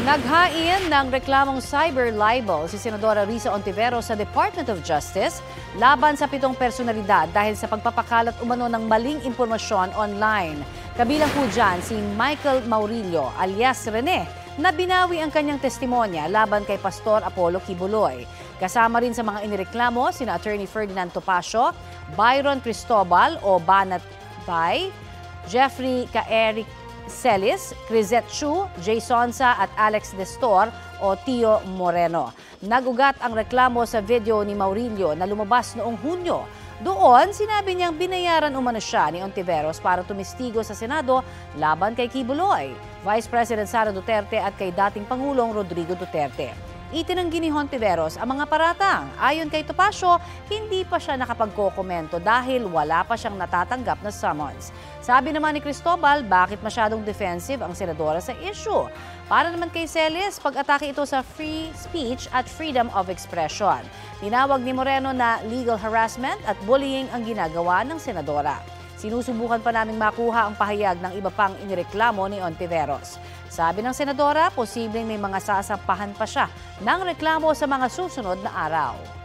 Naghain ng reklamong cyber libel si Senadora Risa Ontiveros sa Department of Justice laban sa 7 personalidad dahil sa pagpapakalat umano ng maling impormasyon online. Kabilang po dyan si Michael Maurilio alias Rene na binawi ang kanyang testimonya laban kay Pastor Apollo Kibuloy. Kasama rin sa mga inireklamo sina Attorney Ferdinand Topacio, Byron Cristobal o Banat Bay, Jeffrey Kaeric Celis, Crisette Chu, Jay Sonsa at Alex Nestor o Tio Moreno. Nagugat ang reklamo sa video ni Maurilio na lumabas noong Hunyo. Doon, sinabi niyang binayaran umano siya ni Ontiveros para tumistigo sa Senado laban kay Kibuloy, Vice President Sara Duterte at kay dating Pangulong Rodrigo Duterte. Itinanggi ni Ontiveros ang mga paratang. Ayon kay Topacio, hindi pa siya nakapagkokomento dahil wala pa siyang natatanggap na summons. Sabi naman ni Cristobal, bakit masyadong defensive ang senadora sa issue? Para naman kay Celis, pag-atake ito sa free speech at freedom of expression. Tinawag ni Moreno na legal harassment at bullying ang ginagawa ng senadora. Sinusubukan pa naming makuha ang pahayag ng iba pang inireklamo ni Ontiveros. Sabi ng senadora, posibleng may mga sasampahan pa siya ng reklamo sa mga susunod na araw.